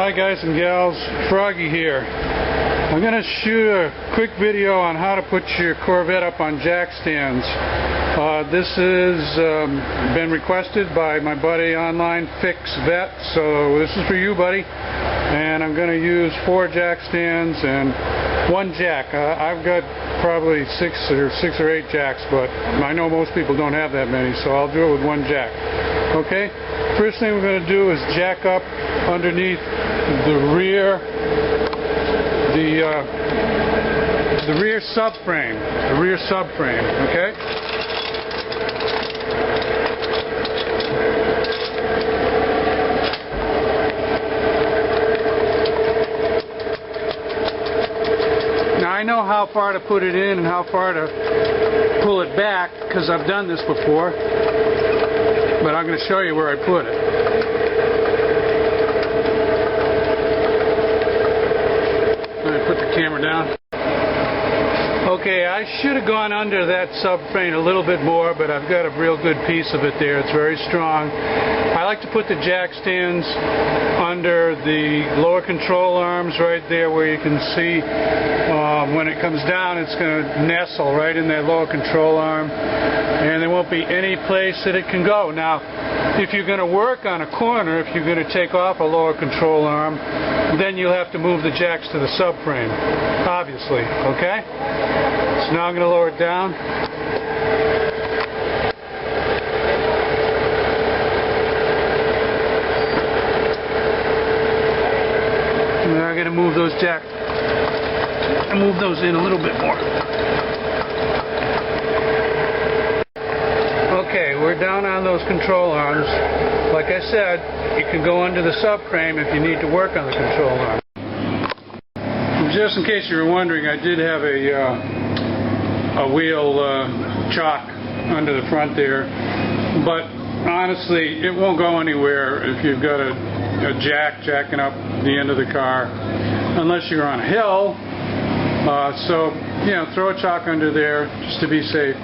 Hi guys and gals, Froggy here. I'm going to shoot a quick video on how to put your Corvette up on jack stands. This has been requested by my buddy online FixVet, so this is for you, buddy. And I'm going to use 4 jack stands and 1 jack. I've got probably 6 or 8 jacks, but I know most people don't have that many, so I'll do it with 1 jack. Okay? First thing we're going to do is jack up underneath the rear subframe. Okay? Now I know how far to put it in and how far to pull it back because I've done this before, but I'm going to show you where I put it. Put the camera down. Okay, I should have gone under that subframe a little bit more, but I've got a real good piece of it there. It's very strong. I like to put the jack stands under the lower control arms right there where you can see when it comes down it's going to nestle right in that lower control arm and there won't be any place that it can go. Now, if you're going to work on a corner, if you're going to take off a lower control arm, then you'll have to move the jacks to the subframe, obviously, okay? So now I'm going to lower it down. And now I'm going to move those jacks, move those in a little bit more. Okay, we're down on those control arms. Like I said, you can go under the subframe if you need to work on the control arm. Just in case you were wondering, I did have a wheel chock under the front there, but honestly, it won't go anywhere if you've got a jacking up the end of the car, unless you're on a hill. So, you know, throw a chock under there just to be safe.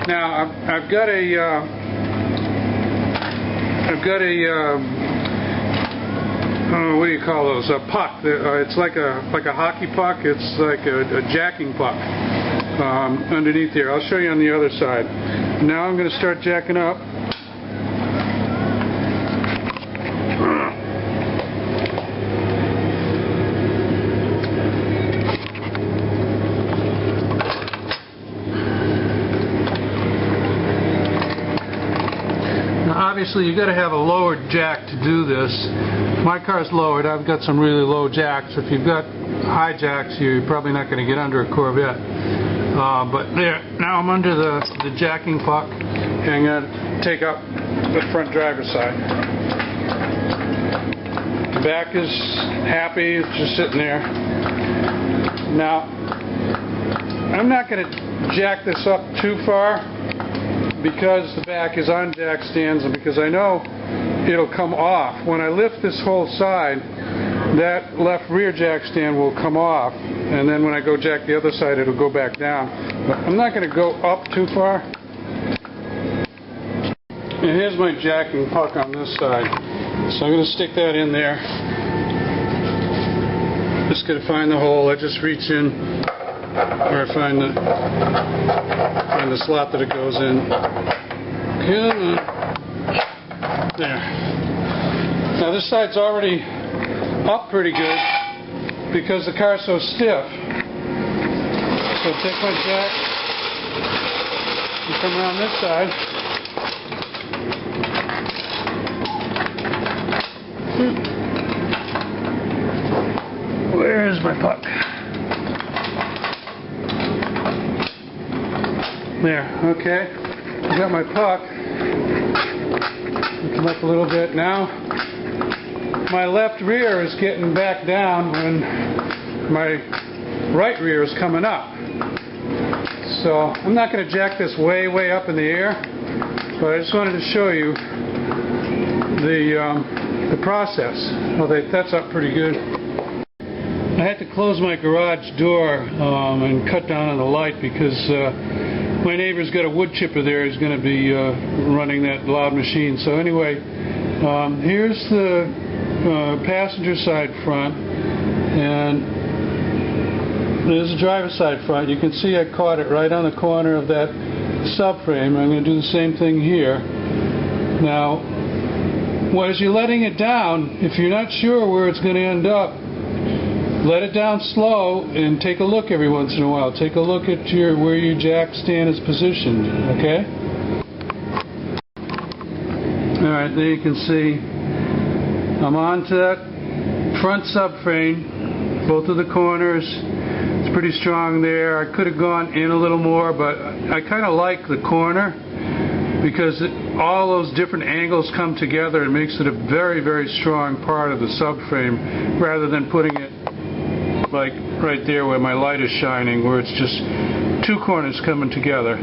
Now, I've got a what do you call those? A puck. It's like a hockey puck. It's like a jacking puck underneath there. I'll show you on the other side. Now I'm going to start jacking up. Obviously, you've got to have a lowered jack to do this. My car's lowered. I've got some really low jacks. If you've got high jacks, you're probably not going to get under a Corvette. But there, now I'm under the jacking puck, and I'm going to take up the front driver's side. The back is happy. It's just sitting there. Now, I'm not going to jack this up too far, because the back is on jack stands and because I know it'll come off. When I lift this whole side, that left rear jack stand will come off, and then when I go jack the other side, it'll go back down. But I'm not going to go up too far. And here's my jacking puck on this side. So I'm going to stick that in there. Just going to find the hole. I just reach in, or I find the slot that it goes in. Come on. There. Now this side's already up pretty good because the car's so stiff. So take my jack and come around this side. Where is my puck? There, okay. I got my puck. Come up a little bit now. My left rear is getting back down when my right rear is coming up. So I'm not going to jack this way up in the air, but I just wanted to show you the process. Well, that's up pretty good. I had to close my garage door and cut down on the light because my neighbor's got a wood chipper there. He's going to be running that loud machine. So anyway, here's the passenger side front, and there's a driver's side front. You can see I caught it right on the corner of that subframe. I'm going to do the same thing here. Now, as you're letting it down, if you're not sure where it's going to end up, let it down slow and take a look every once in a while. Take a look at where your jack stand is positioned, okay? Alright, there you can see I'm onto that front subframe, both of the corners. It's pretty strong there. I could have gone in a little more, but I kind of like the corner because all those different angles come together and makes it a very, very strong part of the subframe rather than putting it like right there where my light is shining, where it's just two corners coming together.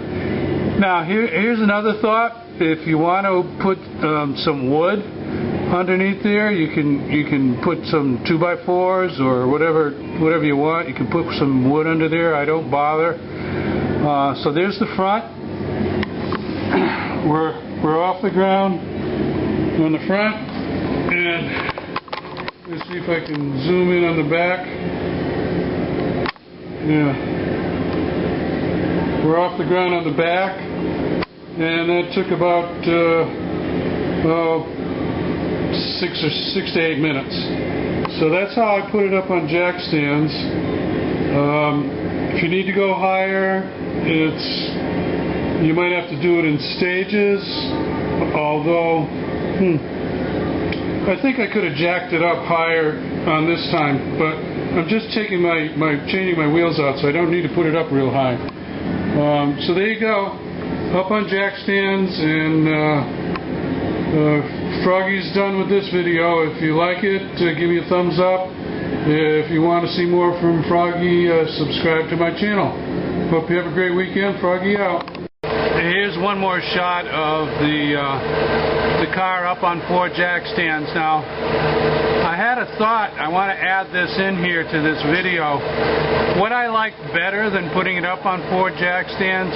Now here's another thought. If you want to put some wood underneath there, you can put some 2x4s or whatever you want. You can put some wood under there. I don't bother. So there's the front. We're off the ground on the front, and let's see if I can zoom in on the back. Yeah, we're off the ground on the back, and that took about 6 to 8 minutes. So that's how I put it up on jack stands. If you need to go higher, you might have to do it in stages, although I think I could have jacked it up higher on this time, but I'm just taking changing my wheels out, so I don't need to put it up real high. So there you go, up on jack stands, and Froggy's done with this video. If you like it, give me a thumbs up. If you want to see more from Froggy, subscribe to my channel. Hope you have a great weekend. Froggy out. Here's one more shot of the car up on 4 jack stands. Now, I had a thought. I want to add this in here to this video. What I like better than putting it up on 4 jack stands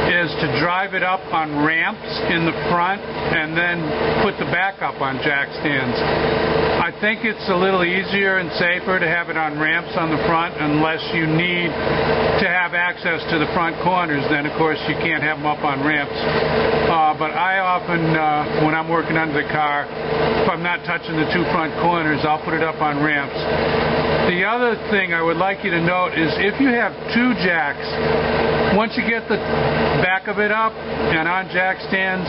is to drive it up on ramps in the front and then put the back up on jack stands. I think it's a little easier and safer to have it on ramps on the front unless you need to have access to the front corners. Then, of course, you can't have them up on ramps. But I often, when I'm working under the car, if I'm not touching the 2 front corners, I'll put it up on ramps. The other thing I would like you to note is if you have 2 jacks, once you get the back of it up and on jack stands,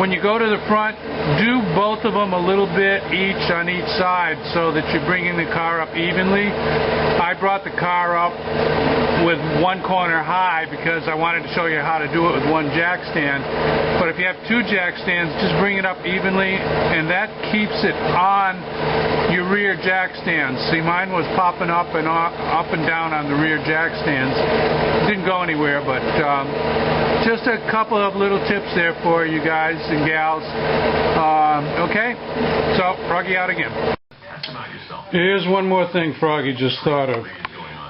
when you go to the front, do both of them a little bit each on each side so that you're bringing the car up evenly. I brought the car up with 1 corner high because I wanted to show you how to do it with 1 jack stand. But if you have 2 jack stands, just bring it up evenly, and that keeps it on your rear jack stands. See, mine was popping up and down on the rear jack stands. Didn't go anywhere, but just a couple of little tips there for you guys and gals. Okay, so Froggy out again. Here's one more thing Froggy just thought of.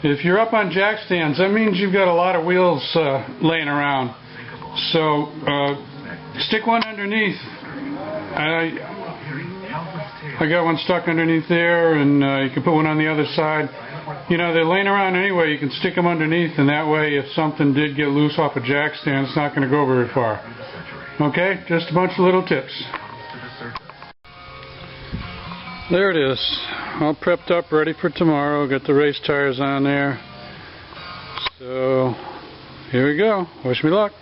If you're up on jack stands, that means you've got a lot of wheels laying around. So stick one underneath. I got one stuck underneath there, and you can put one on the other side. You know, they're laying around anyway. You can stick them underneath, and that way if something did get loose off a jack stand, it's not going to go very far. Okay, just a bunch of little tips. There it is, all prepped up, ready for tomorrow. Got the race tires on there. So here we go. Wish me luck.